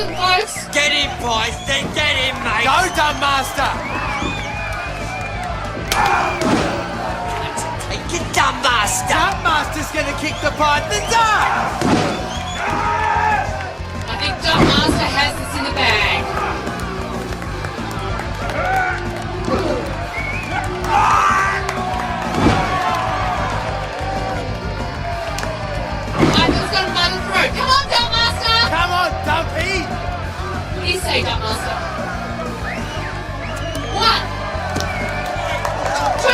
Nothing, boys. Get him, boys. Then get him, mate. Go, Dumb Master. Take it, Dumb Master. Dumb Master's gonna kick the Python's ass. I think Dumb Master has this in the bag. Python's got a muddy throat. Come on, Dumb Master. Come on, Dumpy. What do you say, Dumb Master? 1, 2,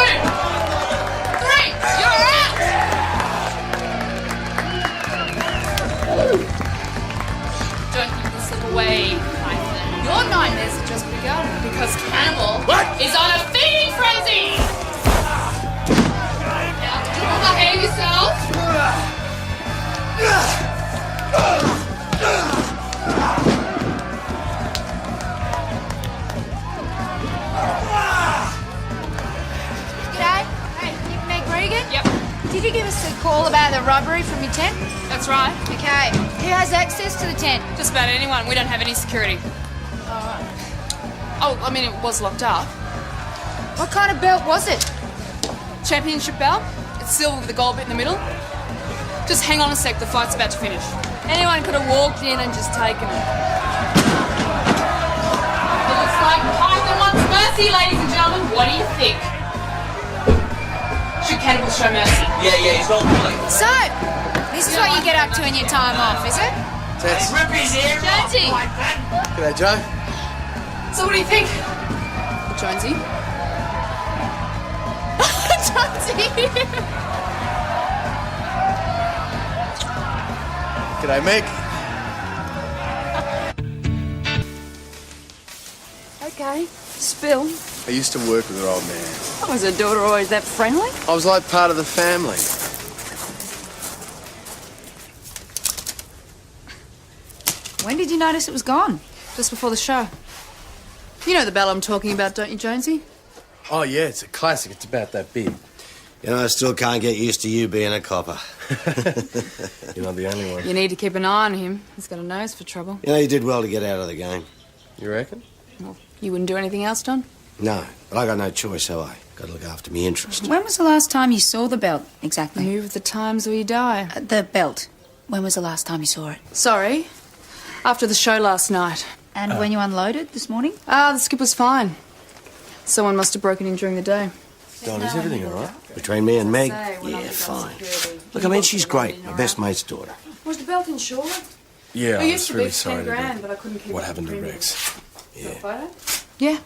3. You're out. Don't give this slip away, Python. Your nightmares have just begun because Cannibal is on a feeding frenzy. Now, behave yourself. G'day. Hey, you Meg Regan? Yep, Did you give us a call about the robbery from your tent? that's right. Okay. Who has access to the tent? Just about anyone. We don't have any security. Oh, I mean, it was locked up. What kind of belt was it? Championship belt. It's silver with a gold bit in the middle. Just hang on a sec, the fight's about to finish. Anyone could have walked in and just taken it. It looks like Python wants mercy, ladies and gentlemen. What do you think? Should Cannibal show mercy? Yeah, he's on point. So, this is what you get up to in your time off, is it? Tess. Rip his ear off, Jonesy. Python. G'day, Joe. So what do you think? Jonesy? Jonesy! G'day, Meg. Okay, spill. I used to work with her old man. Oh, was her daughter always that friendly? I was like part of the family. When did you notice it was gone? Just before the show. You know the bell I'm talking about, don't you, Jonesy? Oh, yeah, it's a classic. It's about that big. You know, I still can't get used to you being a copper. You're not the only one. You need to keep an eye on him. He's got a nose for trouble. You know, you did well to get out of the game. You reckon? Well, you wouldn't do anything else, Don? No, but I got no choice, have I? Got to look after me interest. When was the last time you saw the belt, exactly? Move with the times or you die. The belt. When was the last time you saw it? Sorry. After the show last night. And when you unloaded this morning? The skip was fine. Someone must have broken in during the day. Don, is everything all right? Between me and Meg? Say, when I Yeah, was on fine. security, Look, I mean, she's great. My best mate's daughter. Was the belt insured? Yeah, It I used was to really be 10 sorry to grand, hear but I couldn't keep what up happened the to premium. Rex. Got a photo? Yeah.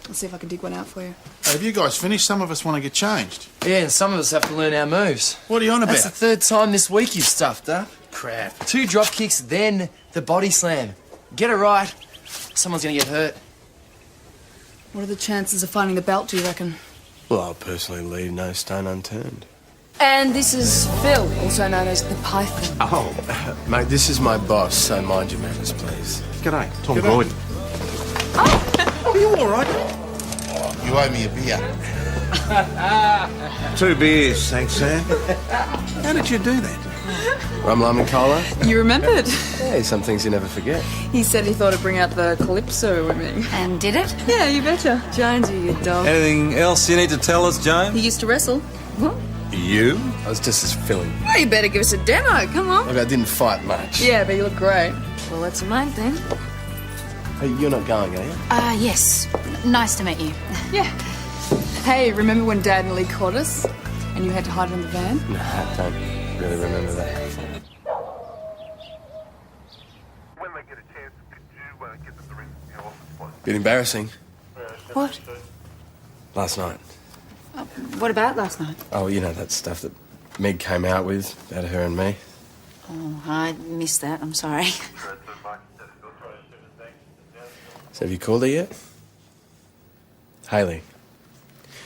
I'll see if I can dig one out for you. Have you guys finished? Some of us want to get changed. Yeah, and some of us have to learn our moves. What are you on about? That's the third time this week you've stuffed up. Crap. 2 drop kicks, then the body slam. Get it right, someone's gonna get hurt. What are the chances of finding the belt, do you reckon? Well, I'll personally leave no stone unturned. And this is Phil, also known as the Python. Oh, mate, this is my boss, so mind your manners, please. G'day, Tom Gordon. Oh, you all right? You owe me a beer. 2 beers, thanks, Sam. How did you do that? Rum, lime and cola? You remembered? Hey, some things you never forget. He said he thought it'd bring out the calypso in me. And did it? Yeah, you betcha. Jonesy, you dog. Anything else you need to tell us, Joan? He used to wrestle. What? You? I was just as filling. Well, you better give us a demo. Come on. Look, I didn't fight much. Yeah, but you look great. Well, that's a mate then. Hey, you're not going, are you? Yes. Nice to meet you. Yeah. Hey, remember when Dad nearly caught us? And you had to hide in the van? Nah, I don't really remember that. When they get a chance, could you get them to ring the office, please? Bit embarrassing. What? Last night. What about last night? Oh, you know that stuff that Meg came out with about her and me. Oh, I missed that. I'm sorry. So have you called her yet? Hayley.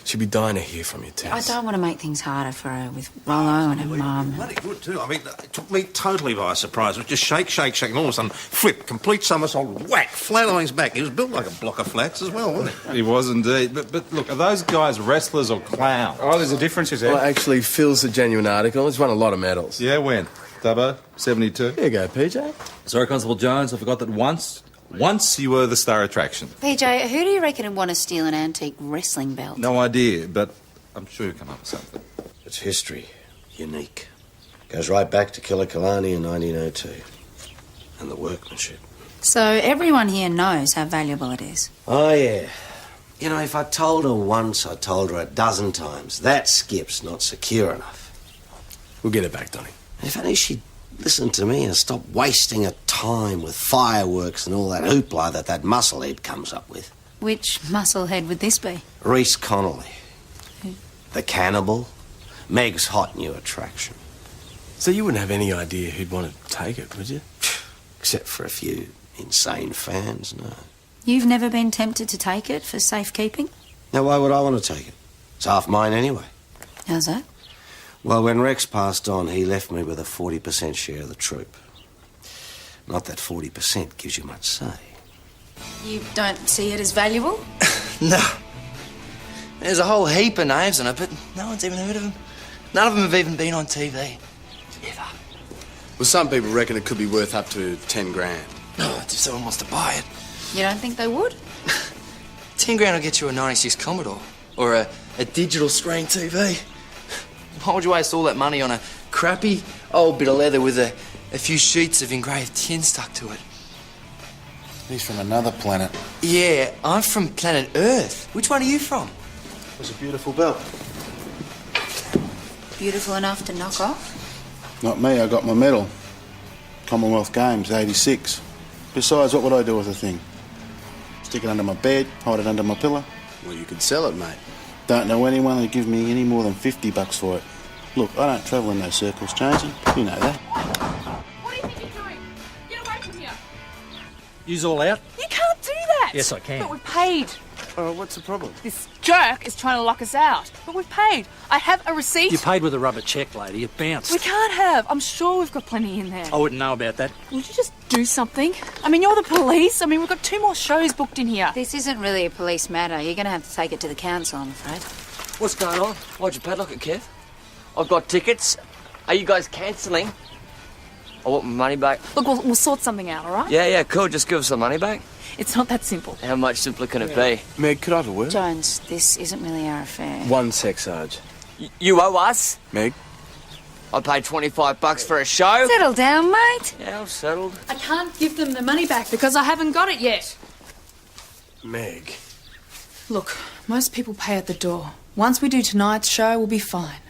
She'd be dying to hear from you, Tess. I don't want to make things harder for her with Rollo and her mum. Bloody good, too. I mean, it took me totally by surprise. It was just shake, shake, shake, and all of a sudden, flip, complete somersault, whack, flat on his back. He was built like a block of flats as well, wasn't he? He was indeed. But look, are those guys wrestlers or clowns? Oh, there's a difference, is there? Well, actually, Phil's a genuine article. He's won a lot of medals. Yeah, when? Dubbo? 72? Here you go, PJ. Sorry, Constable Jones, I forgot that once you were the star attraction. PJ, who do you reckon would want to steal an antique wrestling belt? No idea, but I'm sure you'll come up with something. It's history. Unique. Goes right back to Killikalani in 1902. And the workmanship. So everyone here knows how valuable it is. Oh, yeah. You know, if I told her once, I told her a dozen times. That skip's not secure enough. We'll get it back, Donny. If only she'd listen to me and stop wasting her time with fireworks and all that hoopla that musclehead comes up with. Which musclehead would this be? Reese Connolly. The cannibal. Meg's hot new attraction. So you wouldn't have any idea who'd want to take it, would you? Except for a few insane fans, no. You've never been tempted to take it for safekeeping? Now, why would I want to take it? It's half mine anyway. How's that? Well, when Rex passed on, he left me with a 40% share of the troop. Not that 40% gives you much say. You don't see it as valuable? No. There's a whole heap of names on it, but no one's even heard of them. None of them have even been on TV. Ever. Well, some people reckon it could be worth up to 10 grand. No, if someone wants to buy it. You don't think they would? 10 grand will get you a 96 Commodore. Or a digital screen TV. Why would you waste all that money on a crappy old bit of leather with a few sheets of engraved tin stuck to it? He's from another planet. Yeah, I'm from planet Earth. Which one are you from? It was a beautiful belt. Beautiful enough to knock off? Not me, I got my medal. Commonwealth Games, 86. Besides, what would I do with the thing? Stick it under my bed, hide it under my pillow? Well, you could sell it, mate. Don't know anyone that'd give me any more than $50 for it. Look, I don't travel in those circles, Jonesy. You know that. What do you think you're doing? Get away from here. You's all out? You can't do that. Yes, I can. But we've paid. Oh, what's the problem? This jerk is trying to lock us out. But we've paid. I have a receipt. You paid with a rubber check, lady. It bounced. We can't have. I'm sure we've got plenty in there. I wouldn't know about that. Would you just do something? I mean, you're the police. I mean, we've got 2 more shows booked in here. This isn't really a police matter. You're going to have to take it to the council, I'm afraid. What's going on? Why'd you padlock it, Kev? I've got tickets. Are you guys cancelling? I want my money back. Look, we'll sort something out, all right? Yeah, cool. Just give us the money back. It's not that simple. How much simpler can it be? Meg, could I have a word? Jones, this isn't really our affair. 1 sec, Sarge. You owe us? Meg? I paid $25 for a show. Settle down, mate. Yeah, I'm settled. I can't give them the money back because I haven't got it yet. Meg. Look, most people pay at the door. Once we do tonight's show, we'll be fine.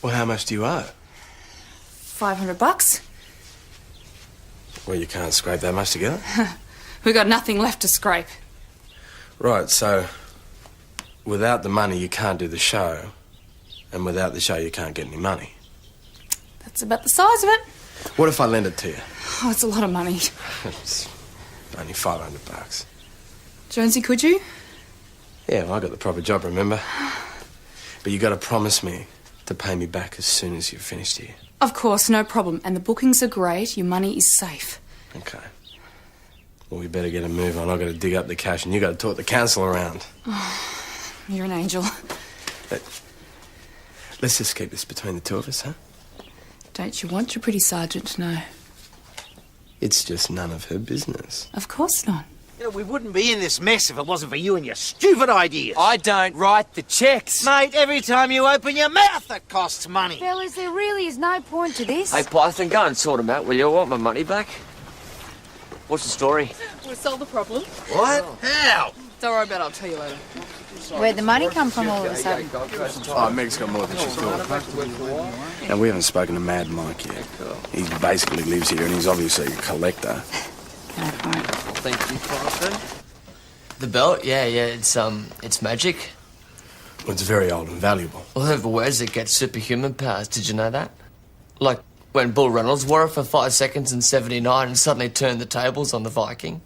Well, how much do you owe? $500? Well, you can't scrape that much together. We've got nothing left to scrape. Right, so without the money, you can't do the show. And without the show, you can't get any money. That's about the size of it. What if I lend it to you? Oh, it's a lot of money. It's only $500. Jonesy, could you? Yeah, well, I got the proper job, remember? But you got to promise me to pay me back as soon as you've finished here. Of course, no problem. And the bookings are great. Your money is safe. Okay. Well, we better get a move on. I've got to dig up the cash and you got to talk the council around. You're an angel. Let's just keep this between the 2 of us, huh? Don't you want your pretty sergeant to know? It's just none of her business. Of course not. You know, we wouldn't be in this mess if it wasn't for you and your stupid ideas. I don't write the checks. Mate, every time you open your mouth, it costs money. Fellas, there really is no point to this. Hey, Python, go and sort them out, will you? I want my money back. What's the story? We'll solve the problem. What? How? Don't worry about it. I'll tell you later. Where'd the money come from all of a sudden? Oh, Meg's got more than she's thought. Now, we haven't spoken to Mad Mike yet. He basically lives here and he's obviously a collector. No point. Thank you, Python. The belt? Yeah, it's magic. Well, it's very old and valuable. Well, whoever wears it gets superhuman powers. Did you know that? Like when Bull Reynolds wore it for 5 seconds in '79 and suddenly turned the tables on the Viking.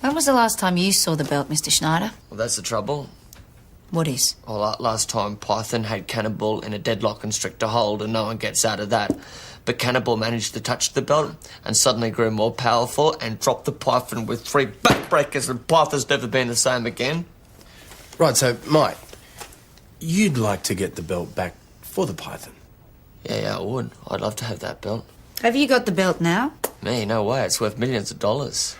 When was the last time you saw the belt, Mr. Schneider? Well, that's the trouble. What is? Well, last time Python had Cannibal in a deadlock constrictor hold and no one gets out of that. But Cannibal managed to touch the belt and suddenly grew more powerful and dropped the Python with 3 backbreakers, and Python's never been the same again. Right, so, Mike, you'd like to get the belt back for the Python? Yeah, I would. I'd love to have that belt. Have you got the belt now? Me? No way. It's worth millions of dollars.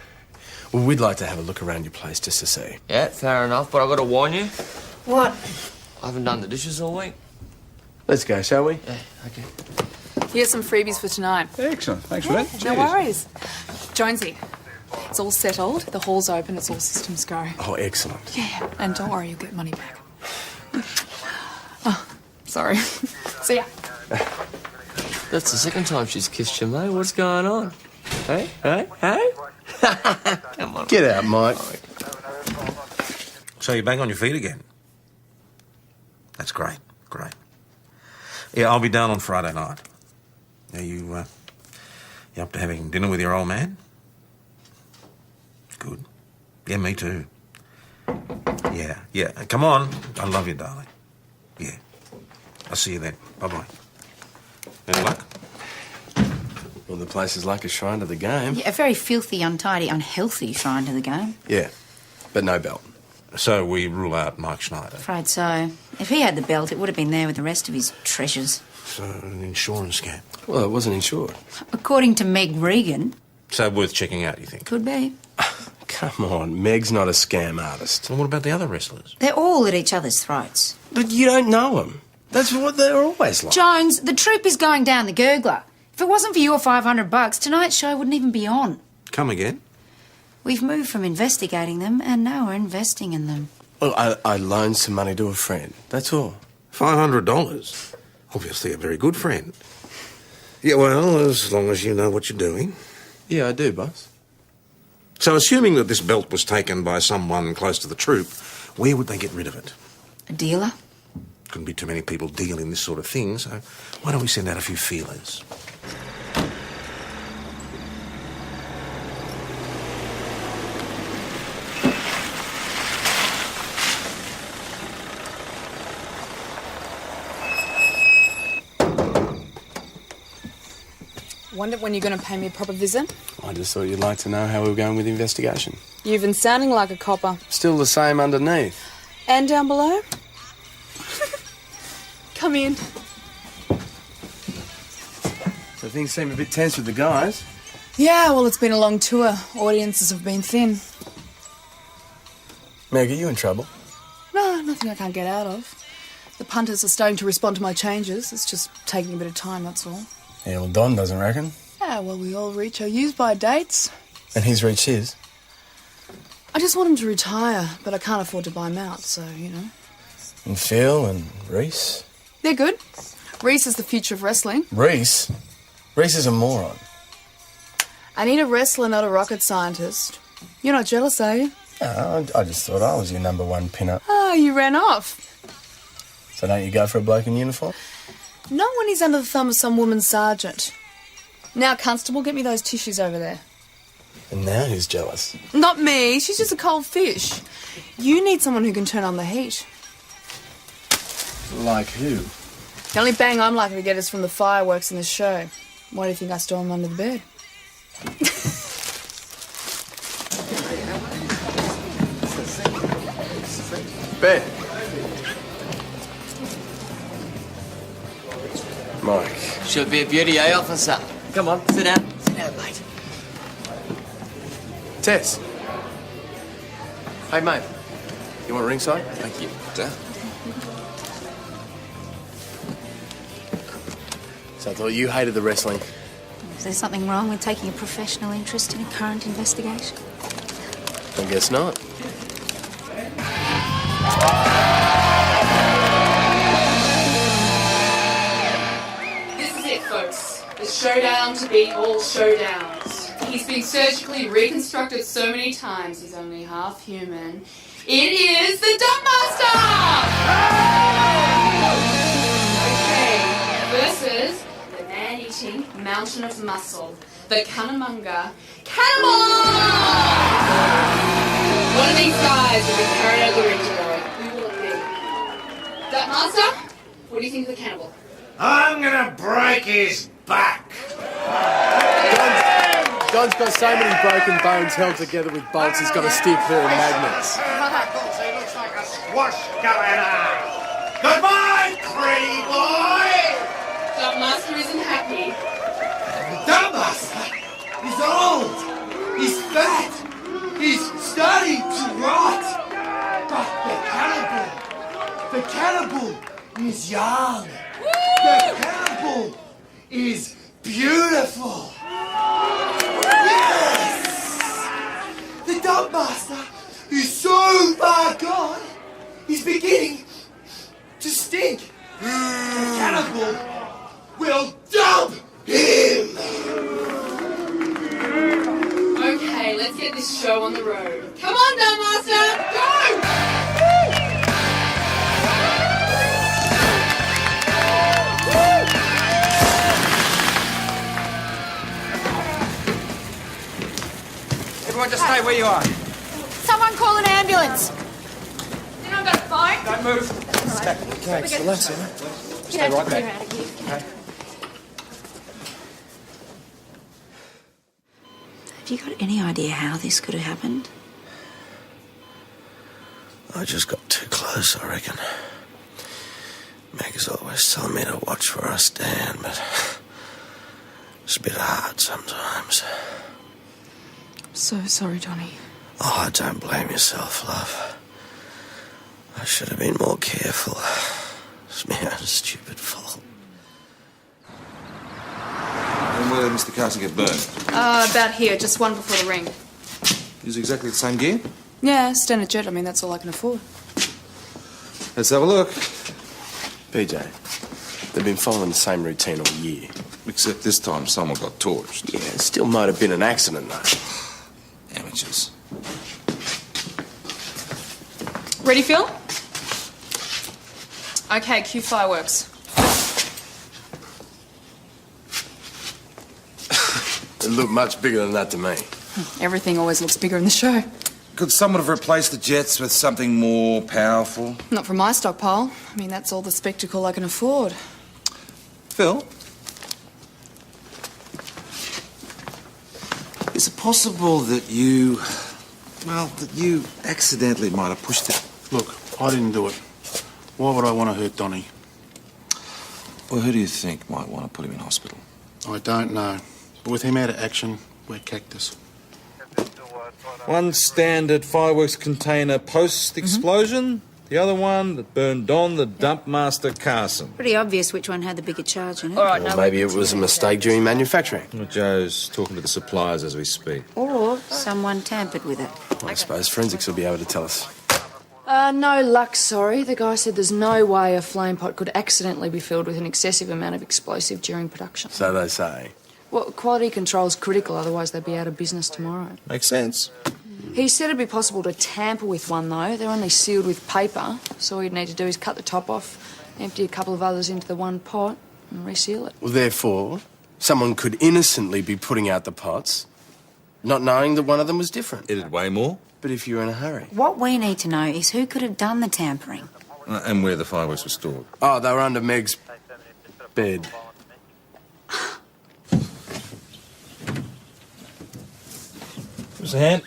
Well, we'd like to have a look around your place just to see. Yeah, fair enough, but I've got to warn you. What? I haven't done the dishes all week. Let's go, shall we? Yeah, okay. Here's some freebies for tonight. Excellent. Thanks for that. No worries. Jonesy, it's all settled. The hall's open. It's all systems go. Oh, excellent. Yeah, and don't worry, you'll get money back. Oh, sorry. See ya. That's the second time she's kissed you, mate. What's going on? Hey? Come on. Get out, Mike. So you're back on your feet again? That's great. Yeah, I'll be down on Friday night. Are you up to having dinner with your old man? Good. Yeah, me too. Yeah. Come on. I love you, darling. Yeah. I'll see you then. Bye-bye. Any luck? Well, the place is like a shrine to the game. Yeah, a very filthy, untidy, unhealthy shrine to the game. Yeah, but no belt. So we rule out Mike Schneider. Afraid so. If he had the belt, it would have been there with the rest of his treasures. So an insurance scam. Well, it wasn't insured. According to Meg Regan, So worth checking out, you think? could be. Come on, Meg's not a scam artist. Well, what about the other wrestlers? They're all at each other's throats. But you don't know them. That's what they're always like. Jones, the troop is going down the gurgler. If it wasn't for your $500, tonight's show wouldn't even be on. Come again? We've moved from investigating them, and now we're investing in them. Well, I loaned some money to a friend. That's all. $500? Obviously a very good friend. Yeah, well, as long as you know what you're doing. Yeah, I do, boss. So assuming that this belt was taken by someone close to the troop, where would they get rid of it? A dealer? Couldn't be too many people deal in this sort of thing, so why don't we send out a few feelers? Wonder when you're going to pay me a proper visit? I just thought you'd like to know how we were going with the investigation. You've been sounding like a copper. Still the same underneath. And down below? Come in. So things seem a bit tense with the guys. Yeah, well, it's been a long tour. Audiences have been thin. Meg, are you in trouble? No, nothing I can't get out of. The punters are starting to respond to my changes. It's just taking a bit of time, that's all. Yeah, well, Don doesn't reckon. Yeah, well, we all reach our use-by dates. And he's reached his. I just want him to retire, but I can't afford to buy him out, so, you know. And Phil and Reese. They're good. Reese is the future of wrestling. Reese? Reese is a moron. I need a wrestler, not a rocket scientist. You're not jealous, are you? No, I just thought I was your number one pin-up. Oh, you ran off. So don't you go for a bloke in uniform? Not when he's under the thumb of some woman sergeant. Now, Constable, get me those tissues over there. And now who's jealous? Not me. She's just a cold fish. You need someone who can turn on the heat. Like who? The only bang I'm likely to get is from the fireworks in the show. Why do you think I store them under the bed? Ben. Mike. Should be a beauty, eh, officer? Come on, sit down. Sit down, mate. Tess. Hey, mate. You want ringside? Thank you. So I thought you hated the wrestling. Is there something wrong with taking a professional interest in a current investigation? I guess not. This is it, folks. The showdown to beat all showdowns. He's been surgically reconstructed so many times he's only half human. It is the Dumpmaster! Okay, versus the man-eating mountain of muscle, the Cunnamunga Cannibal! One of these guys will be carried out of the ring today. Who will it be? Master, what do you think of the cannibal? I'm gonna break his back. Don's got so many broken bones held together with bolts, he's got to steer clear of magnets. He looks like a squash going on. Goodbye, pretty boy. Dump Master isn't happy. The dump master? He's old. He's fat. He's starting to rot. But the cannibal is young. The cannibal is beautiful. Yes! The dump master is so far gone, he's beginning to stink. The cannibal will dump him. Okay, let's get this show on the road. Come on, Dump Master, go! Everyone just stay where you are. Someone call an ambulance. Anyone got a phone? Don't move. Okay, relax, Emma. Stay right back. Okay. Have you got any idea how this could have happened? I just got too close, I reckon. Meg's always telling me to watch where I stand, but it's a bit hard sometimes. So sorry, Johnny. Oh, don't blame yourself, love. I should have been more careful. It's my own stupid fault. And where did Mr. Carson get burned? About here, just one before the ring. Use exactly the same gear? Yeah, standard jet. I mean, that's all I can afford. Let's have a look. PJ, they've been following the same routine all year. Except this time someone got torched. Yeah, it still might have been an accident, though. Amateurs. Ready, Phil? Okay, cue fireworks. It looked much bigger than that to me. Everything always looks bigger in the show. Could someone have replaced the jets with something more powerful? Not from my stockpile. I mean, that's all the spectacle I can afford. Phil? Is it possible that you accidentally might have pushed it? Look, I didn't do it. Why would I want to hurt Donnie? Well, who do you think might want to put him in hospital? I don't know. But with him out of action, we're cactus. One standard fireworks container post-explosion. The other one that burned on the dump master Carson. Pretty obvious which one had the bigger charge in it. All right, Or maybe it was a mistake during manufacturing. Well, Joe's talking to the suppliers as we speak. Or someone tampered with it. I suppose forensics will be able to tell us. No luck, sorry. The guy said there's no way a flame pot could accidentally be filled with an excessive amount of explosive during production. So they say. Well, quality control's critical, otherwise they'd be out of business tomorrow. Makes sense. He said it'd be possible to tamper with one, though. They're only sealed with paper, so all you'd need to do is cut the top off, empty a couple of others into the one pot, and reseal it. Well, therefore, someone could innocently be putting out the pots, not knowing that one of them was different. It'd weigh more. But if you're in a hurry. What we need to know is who could have done the tampering. And where the fireworks were stored. Oh, they were under Meg's bed. Give us a hand.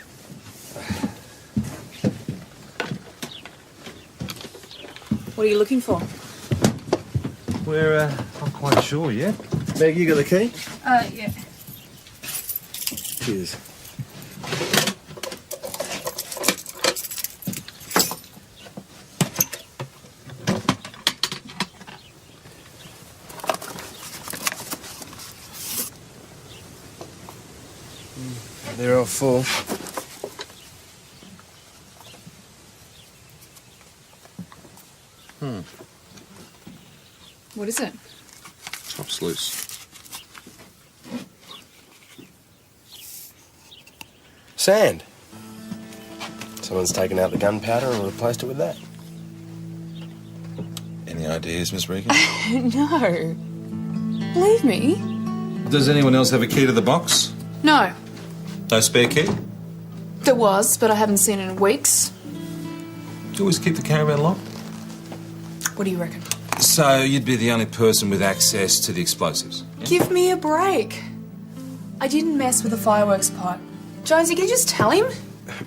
What are you looking for? We're not quite sure yet. Meg, you got the key? Yeah. Cheers. They're all full. What is it? Top's loose. Sand. Someone's taken out the gunpowder and replaced it with that. Any ideas, Miss Regan? No. Believe me? Does anyone else have a key to the box? No. No spare key? There was, but I haven't seen it in weeks. Do you always keep the caravan locked? What do you reckon? So you'd be the only person with access to the explosives? Give me a break. I didn't mess with the fireworks pot. Jonesy, can you just tell him?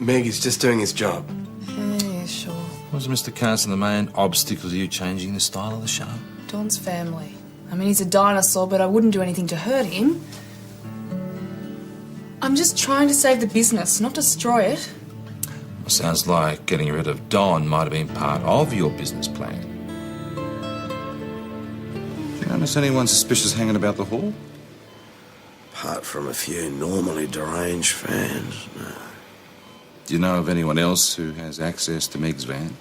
Meg is just doing his job. Yeah, sure. Was Mr. Carson the main obstacle to you changing the style of the show? Don's family. I mean, he's a dinosaur, but I wouldn't do anything to hurt him. I'm just trying to save the business, not destroy it. Well, sounds like getting rid of Don might have been part of your business plan. Do you notice anyone suspicious hanging about the hall? Apart from a few normally deranged fans, no. Do you know of anyone else who has access to Meg's van?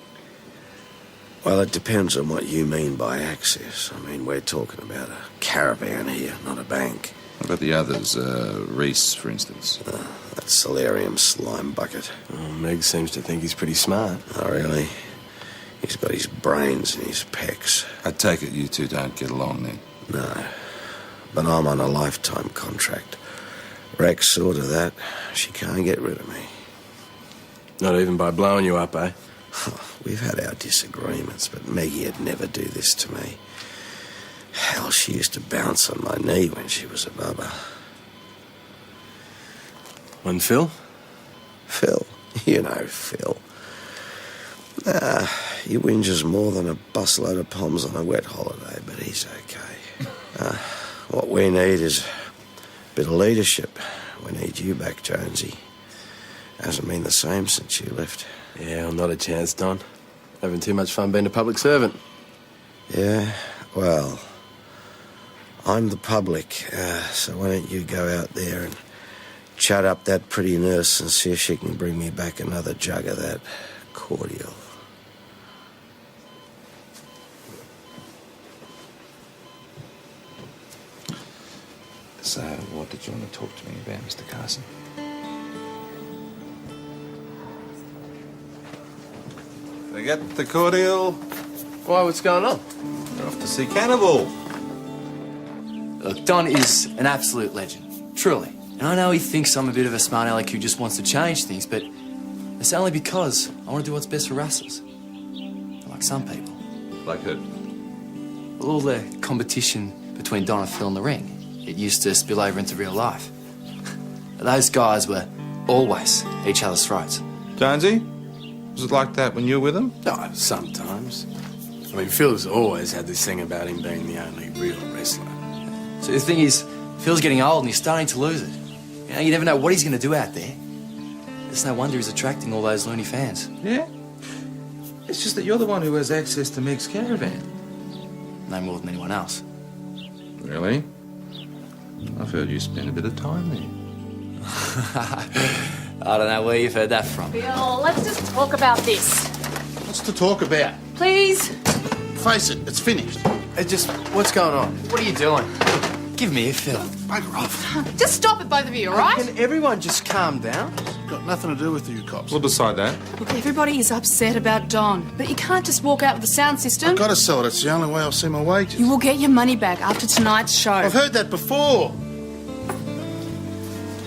Well, it depends on what you mean by access. I mean, we're talking about a caravan here, not a bank. What about the others? Reese, for instance. That solarium slime bucket. Oh, Meg seems to think he's pretty smart. Oh, really? He's got his brains in his pecs. I take it you two don't get along then? No. But I'm on a lifetime contract. Rex saw to that. She can't get rid of me. Not even by blowing you up, eh? We've had our disagreements, but Meggie would never do this to me. Hell, she used to bounce on my knee when she was a bubba. And Phil? Phil? You know Phil. He whinges more than a busload of poms on a wet holiday, but he's okay. What we need is a bit of leadership. We need you back, Jonesy. Hasn't been the same since you left. Yeah, well, not a chance, Don. Having too much fun being a public servant. Yeah, well, I'm the public, so why don't you go out there and chat up that pretty nurse and see if she can bring me back another jug of that cordial. So, what did you want to talk to me about, Mr. Carson? Forget the cordial. Why, what's going on? You're off to see Cannibal. Look, Don is an absolute legend, truly. And I know he thinks I'm a bit of a smart aleck who just wants to change things, but it's only because I want to do what's best for rustlers. Like some people. Like who? Well, all the competition between Don and Phil in the ring, it used to spill over into real life. Those guys were always each other's throats. Jonesy? Was it like that when you were with him? No, sometimes. I mean, Phil's always had this thing about him being the only real wrestler. So the thing is, Phil's getting old and he's starting to lose it. You know, you never know what he's going to do out there. It's no wonder he's attracting all those loony fans. Yeah? It's just that you're the one who has access to Meg's caravan. No more than anyone else. Really? I've heard you spend a bit of time there. I don't know where you've heard that from. Bill, let's just talk about this. What's to talk about? Please? Face it, it's finished. Just, what's going on? What are you doing? Give me a Phil. Bugger off. Just stop it, both of you, all right? Can everyone just calm down? Got nothing to do with you cops. Well, beside that, Look, everybody is upset about Don, but you can't just walk out with the sound system. I've got to sell it. It's the only way I'll see my wages. You will get your money back after tonight's show. I've heard that before.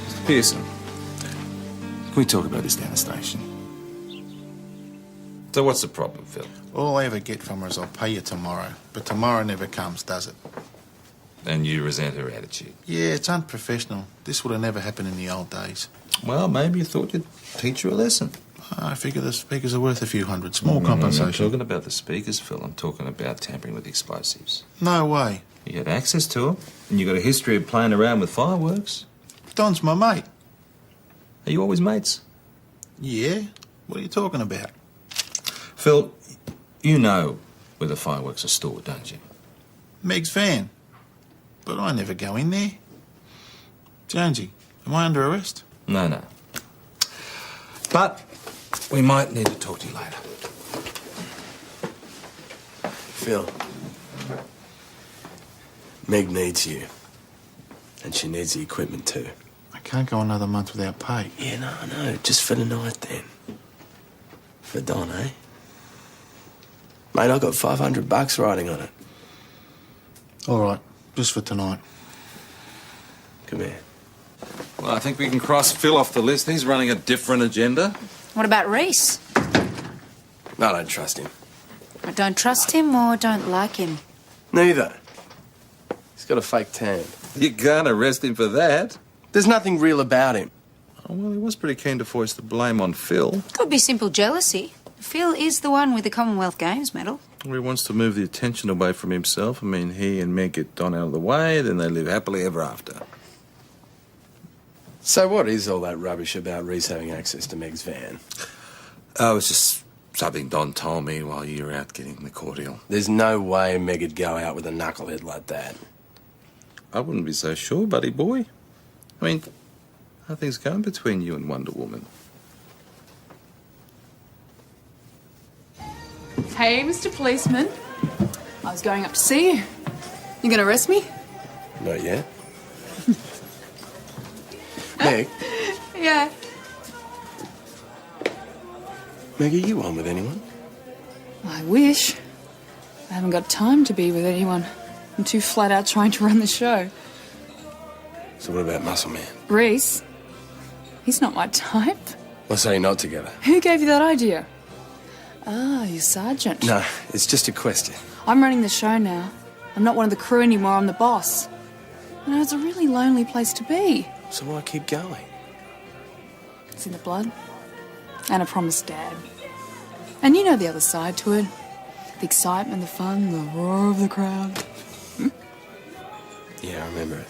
Mr. Pearson, can we talk about this down the station? So what's the problem, Phil? All I ever get from her is I'll pay you tomorrow. But tomorrow never comes, does it? And you resent her attitude? Yeah, it's unprofessional. This would have never happened in the old days. Well, maybe you thought you'd teach her a lesson. I figure the speakers are worth a few hundred. Small compensation. I'm not talking about the speakers, Phil. I'm talking about tampering with explosives. No way. You had access to them, and you got a history of playing around with fireworks. Don's my mate. Are you always mates? Yeah? What are you talking about? Phil, you know where the fireworks are stored, don't you? Meg's van. But I never go in there. Jonesy, am I under arrest? No. But we might need to talk to you later. Phil, Meg needs you. And she needs the equipment too. I can't go another month without pay. Yeah, no, I know. Just for the night then. For Don, eh? Mate, I got $500 riding on it. All right, just for tonight. Come here. Well, I think we can cross Phil off the list. He's running a different agenda. What about Reese? I don't trust him. I don't trust him or don't like him. Neither. He's got a fake tan. You can't arrest him for that. There's nothing real about him. Oh, well, he was pretty keen to foist the blame on Phil. Could be simple jealousy. Phil is the one with the Commonwealth Games medal. He wants to move the attention away from himself. I mean, he and Meg get Don out of the way, then they live happily ever after. So what is all that rubbish about Reese having access to Meg's van? Oh, it's just something Don told me while you were out getting the cordial. There's no way Meg would go out with a knucklehead like that. I wouldn't be so sure, buddy boy. I mean, how are things going between you and Wonder Woman? Hey, Mr. Policeman. I was going up to see you. You gonna arrest me? Not yet. Meg? Yeah. Meg, are you on with anyone? I wish. I haven't got time to be with anyone. I'm too flat out trying to run the show. So what about Muscle Man? Reese? He's not my type. Let's say you're not together. Who gave you that idea? Ah, your sergeant. No, it's just a question. I'm running the show now. I'm not one of the crew anymore, I'm the boss. You know, it's a really lonely place to be. So why keep going? It's in the blood. And I promised Dad. And you know the other side to it. The excitement, the fun, the roar of the crowd. Yeah, I remember it.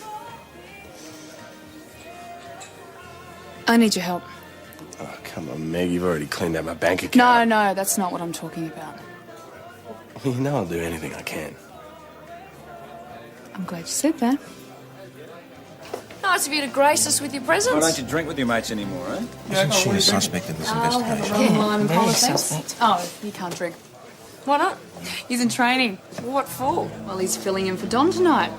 I need your help. Oh, come on, Meg, you've already cleaned out my bank account. No, that's not what I'm talking about. You know I'll do anything I can. I'm glad you said that. Nice of you to grace us with your presence. Why don't you drink with your mates anymore, eh? Isn't she a suspect in this investigation? Rum and lime and very politics. suspect. Oh, he can't drink. Why not? He's in training. What for? Well, he's filling in for Don tonight.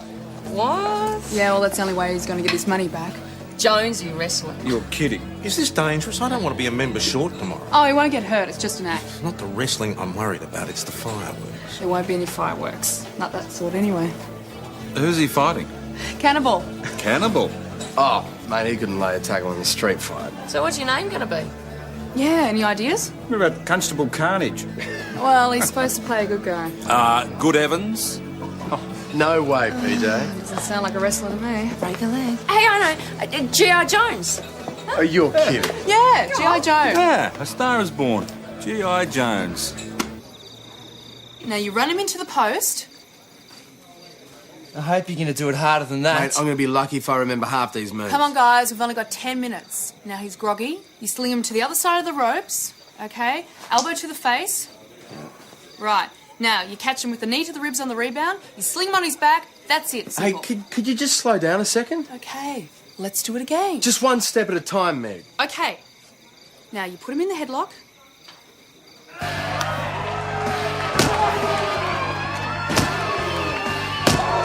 What? Yeah, well, that's the only way he's going to get his money back. Jonesy wrestling. You're kidding. Is this dangerous? I don't want to be a member short tomorrow. Oh, he won't get hurt. It's just an act. It's not the wrestling I'm worried about, it's the fireworks. There won't be any fireworks. Not that sort, anyway. Who's he fighting? Cannibal. Cannibal? Oh, mate, he couldn't lay a tackle in a street fight. So what's your name gonna be? Yeah, any ideas? What about Constable Carnage? Well, he's supposed to play a good guy. Good Evans? No way, PJ. Doesn't sound like a wrestler to me. Break a leg. Hey, I know. G.I. Jones. Oh, you're kidding. Yeah, G.I. Joe. Yeah, A Star is Born. G.I. Jones. Now, you run him into the post. I hope you're gonna do it harder than that. Mate, I'm going to be lucky if I remember half these moves. Come on, guys, we've only got 10 minutes. Now, he's groggy. You sling him to the other side of the ropes, okay? Elbow to the face. Right. Now, you catch him with the knee to the ribs on the rebound. You sling him on his back. That's it. Hey, Simple. could you just slow down a second? Okay, let's do it again. Just one step at a time, Meg. Okay. Now, you put him in the headlock.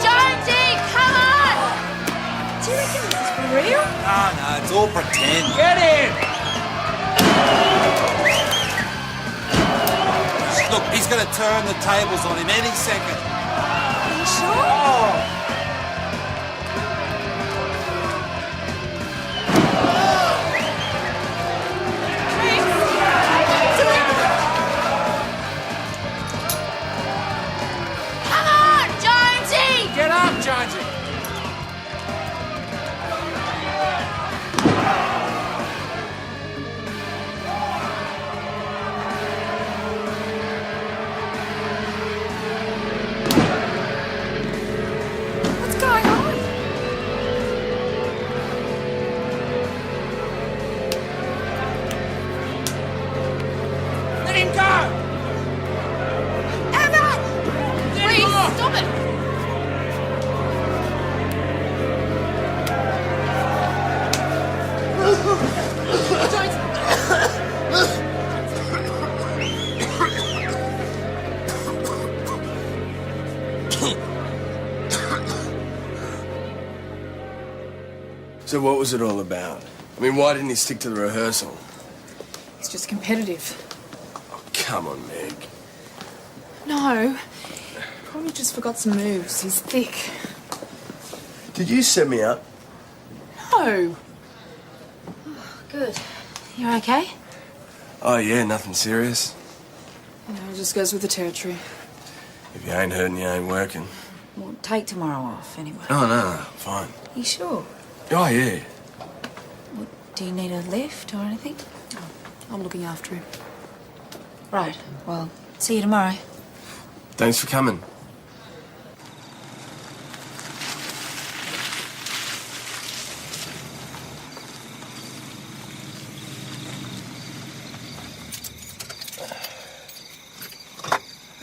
Jonesy, come on! Do you reckon this is for real? No, it's all pretend. Get in! Look, he's going to turn the tables on him any second. Are you sure? Come on, Jonesy! Get up, Jonesy. What's going on? Let him go! Please, stop it! So what was it all about? I mean, why didn't he stick to the rehearsal? It's just competitive. Oh, come on, Meg. No, probably just forgot some moves. He's thick. Did you set me up? No. Good. You're okay? Oh, yeah, nothing serious. No, it just goes with the territory. If you ain't hurting, you ain't working. Well, take tomorrow off, anyway. Oh, no, fine. You sure? Oh, yeah. Do you need a lift or anything? Oh, I'm looking after him. Right, well, see you tomorrow. Thanks for coming.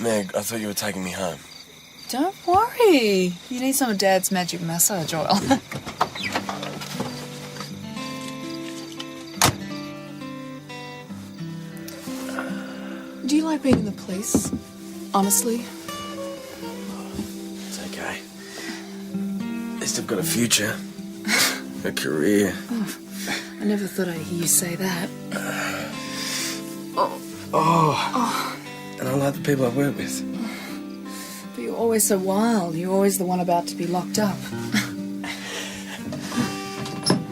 Meg, I thought you were taking me home. Don't worry. You need some of Dad's magic massage oil. Do you like being in the police? Honestly? It's okay. At least I've got a future. A career. Oh, I never thought I'd hear you say that. Oh. And I like the people I work with. But you're always so wild. You're always the one about to be locked up.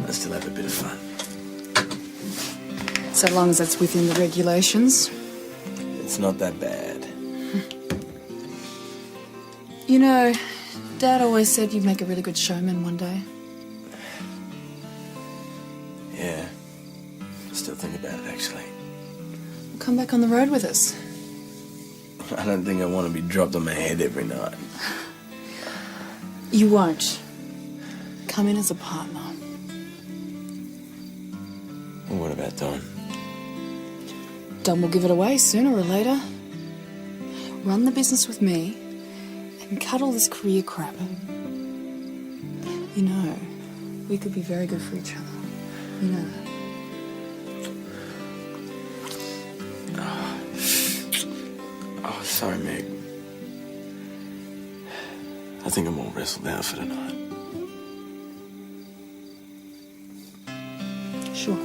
I still have a bit of fun. So long as that's within the regulations. It's not that bad. You know, Dad always said you'd make a really good showman one day. Yeah. I still think about it, actually. Come back on the road with us. I don't think I want to be dropped on my head every night. You won't. Come in as a partner. Well, what about Don? Don will give it away sooner or later. Run the business with me and cut all this career crap. You know, we could be very good for each other. You know that. Oh, sorry, Meg. I think I'm all wrestled out for tonight. Sure.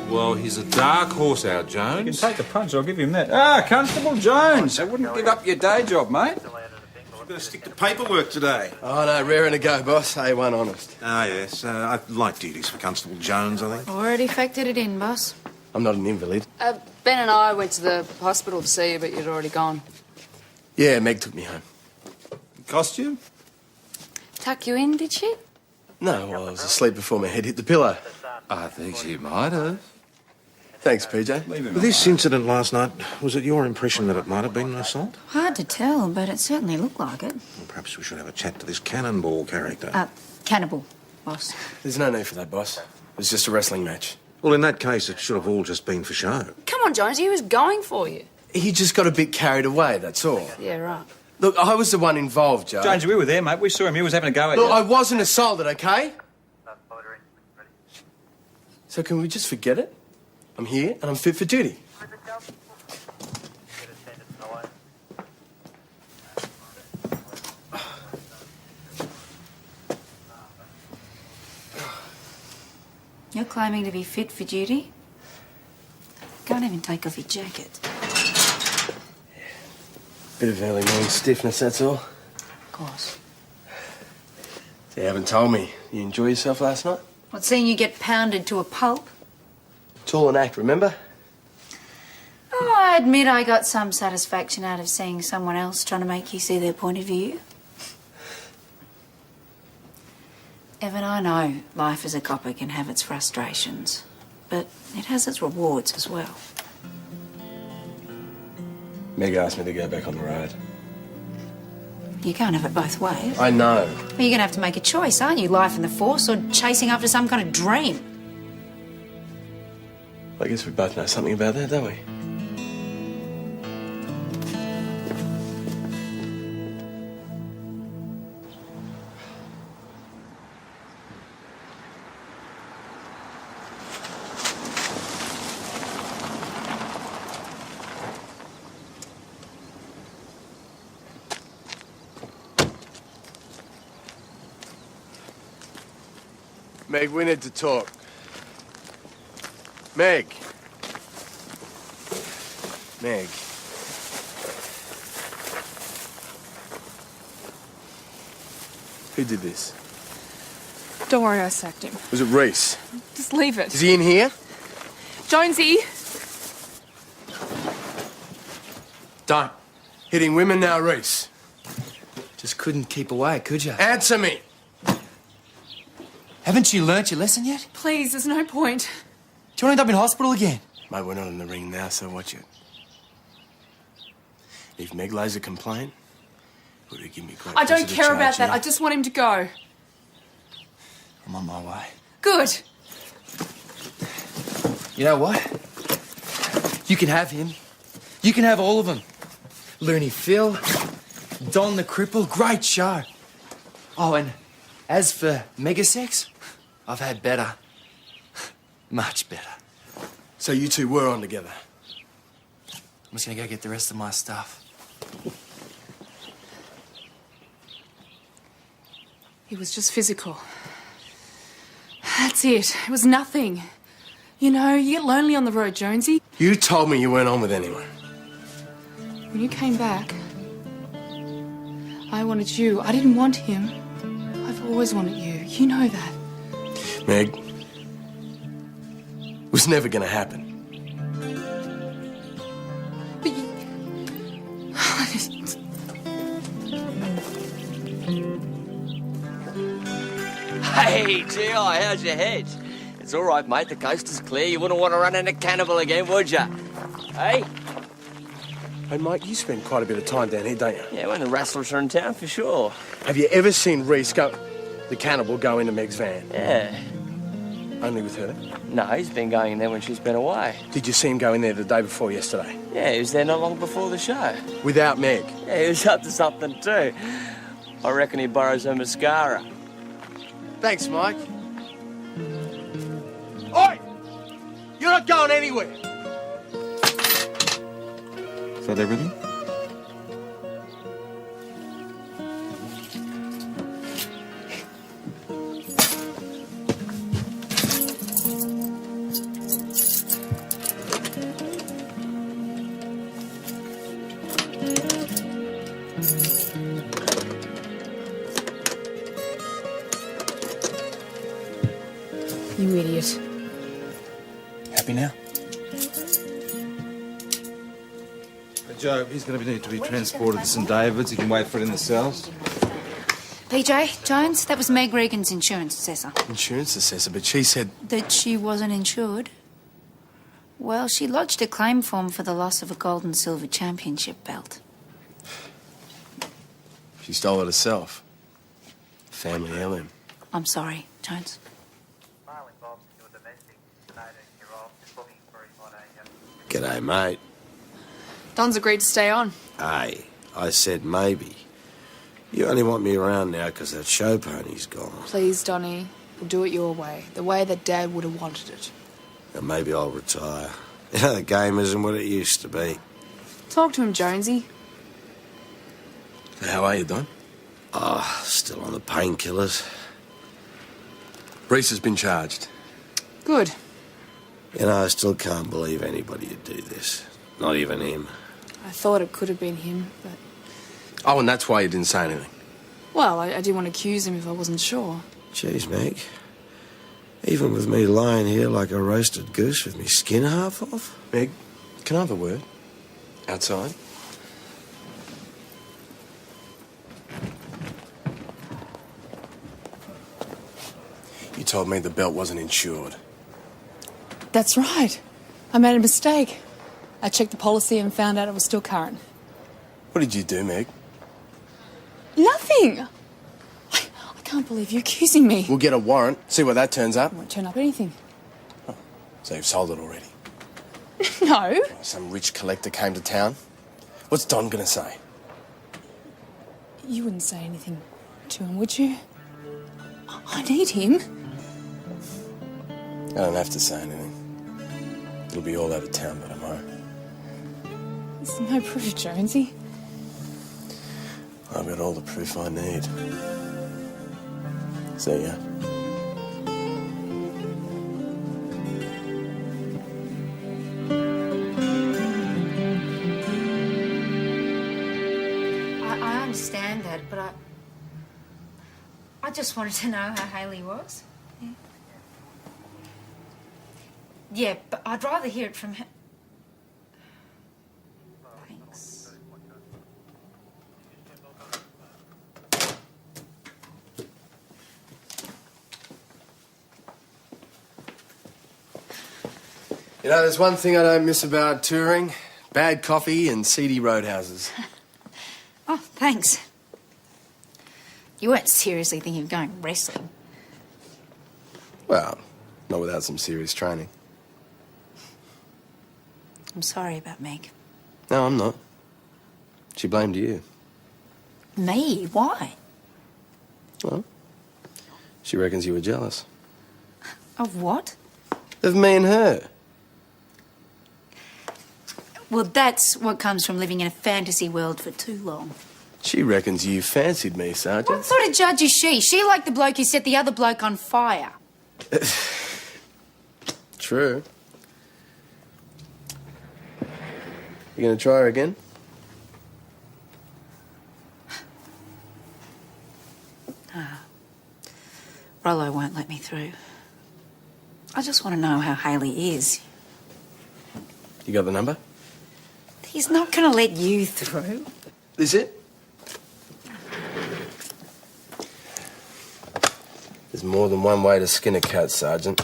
Well, he's a dark horse, our Jones. You can take the punch, I'll give him that. Ah, Constable Jones, I wouldn't give up your day job, mate. I'm going to stick to paperwork today. Oh, no, raring to go, boss. A1 honest. Ah, yes. I like duties for Constable Jones, I think. Already factored it in, boss. I'm not an invalid. Ben and I went to the hospital to see you, but you'd already gone. Yeah, Meg took me home. Cost you? Tuck you in, did she? No, well, I was asleep before my head hit the pillow. I think she might have. Thanks, PJ. With this incident last night, was it your impression that it might have been an assault? Hard to tell, but it certainly looked like it. Well, perhaps we should have a chat to this cannonball character. Cannibal, boss. There's no need for that, boss. It was just a wrestling match. Well, in that case, it should have all just been for show. Come on, Jones, he was going for you. He just got a bit carried away, that's all. Yeah, right. Look, I was the one involved, Joe. Jones, we were there, mate. We saw him. He was having a go at Look, you. I wasn't assaulted, okay? So can we just forget it? I'm here and I'm fit for duty. You're claiming to be fit for duty? Can't even take off your jacket. Bit of early morning stiffness, that's all. Of course. So you haven't told me. You enjoy yourself last night? What, seeing you get pounded to a pulp? It's all an act, remember? Oh, I admit I got some satisfaction out of seeing someone else trying to make you see their point of view. Evan, I know life as a copper can have its frustrations, but it has its rewards as well. Meg asked me to go back on the road. You can't have it both ways. I know. Well, you're going to have to make a choice, aren't you? Life in the force or chasing after some kind of dream? I guess we both know something about that, don't we? Meg, we need to talk. Meg. Meg. Who did this? Don't worry, I sacked him. Was it Reese? Just leave it. Is he in here? Jonesy! Don't. Hitting women now, Reese. Just couldn't keep away, could you? Answer me. Haven't you learnt your lesson yet? Please, there's no point. Do you want to end up in hospital again? Mate, we're not in the ring now, so watch it. If Meg lays a complaint, would it give me great I don't pleasure to care about charge that. you? I just want him to go. I'm on my way. Good. You know what? You can have him. You can have all of them. Looney Phil, Don the Cripple, great show. Oh, and as for Megasex, I've had better. Much better. So you two were on together? I'm just gonna go get the rest of my stuff. It was just physical. That's it. It was nothing. You know, you get lonely on the road, Jonesy. You told me you weren't on with anyone. When you came back, I wanted you. I didn't want him. I've always wanted you. You know that. Meg, it was never gonna happen. But you... Hey, G.I., how's your head? It's all right, mate. The coast is clear. You wouldn't want to run into Cannibal again, would you? Hey? Hey, Mike, you spend quite a bit of time down here, don't you? Yeah, when the Rasslers are in town, for sure. Have you ever seen Reese the cannibal, go into Meg's van? Yeah. Only with her? No, he's been going in there when she's been away. Did you see him go in there the day before yesterday? Yeah, he was there not long before the show. Without Meg? Yeah, he was up to something too. I reckon he borrows her mascara. Thanks, Mike. Oi! You're not going anywhere! Is that everything? You idiot. Happy now? Joe, he's going to need to be transported to St David's. You can wait for it in the cells. PJ, Jones, that was Meg Regan's insurance assessor. Insurance assessor, but she said... That she wasn't insured? Well, she lodged a claim form for the loss of a gold and silver championship belt. She stole it herself. Family heirloom. I'm sorry, Jones. G'day, mate. Don's agreed to stay on. Hey, I said maybe. You only want me around now because that show pony's gone. Please, Donny. We'll do it your way. The way that Dad would have wanted it. And maybe I'll retire. You know, the game isn't what it used to be. Talk to him, Jonesy. So how are you, Don? Still on the painkillers. Reese has been charged. Good. You know, I still can't believe anybody would do this. Not even him. I thought it could have been him, but... Oh, and that's why you didn't say anything. Well, I didn't want to accuse him if I wasn't sure. Jeez, Meg. Even with me lying here like a roasted goose with me skin half off? Meg, can I have a word? Outside? You told me the belt wasn't insured. That's right. I made a mistake. I checked the policy and found out it was still current. What did you do, Meg? Nothing! I can't believe you're accusing me. We'll get a warrant, see what that turns up. Won't turn up anything. So you've sold it already? No. Some rich collector came to town. What's Don gonna say? You wouldn't say anything to him, would you? I need him. I don't have to say anything. It'll be all over town by tomorrow. There's no proof, Jonesy. I've got all the proof I need. See ya. I understand that, but just wanted to know how Hayley was. Yeah. Yeah, but I'd rather hear it from her. Thanks. You know, there's one thing I don't miss about touring. Bad coffee and seedy roadhouses. Oh, thanks. You weren't seriously thinking of going wrestling? Well, not without some serious training. I'm sorry about Meg. No, I'm not. She blamed you. Me? Why? Well, she reckons you were jealous. Of what? Of me and her. Well, that's what comes from living in a fantasy world for too long. She reckons you fancied me, Sergeant. What sort of judge is she? She liked the bloke who set the other bloke on fire. True. You gonna try her again? Rollo won't let me through. I just want to know how Hayley is. You got the number? He's not going to let you through. Is it? There's more than one way to skin a cat, Sergeant.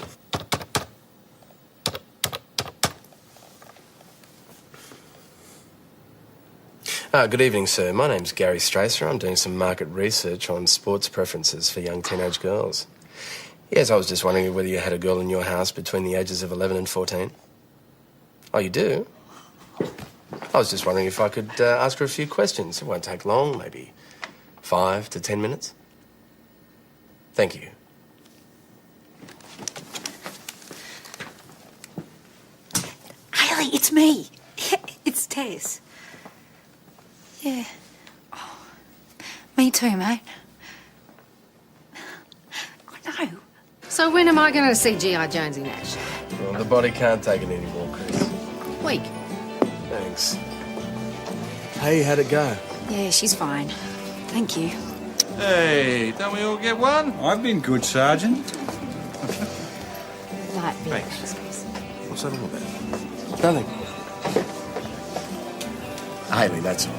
Good evening, sir. My name's Gary Stracer. I'm doing some market research on sports preferences for young teenage girls. Yes, I was just wondering whether you had a girl in your house between the ages of 11 and 14. Oh, you do? I was just wondering if I could ask her a few questions. It won't take long, maybe 5 to 10 minutes. Thank you. Hayley, it's me. It's Tess. Yeah. Oh, me too, mate. I know. So when am I going to see G.I. Jonesy Nash? Well, the body can't take it anymore, Chris. Week. Thanks. Hey, how'd it go? Yeah, she's fine. Thank you. Hey, don't we all get one? I've been good, Sergeant. Like me. Thanks. What's that all about? Nothing. Hayley, that's all.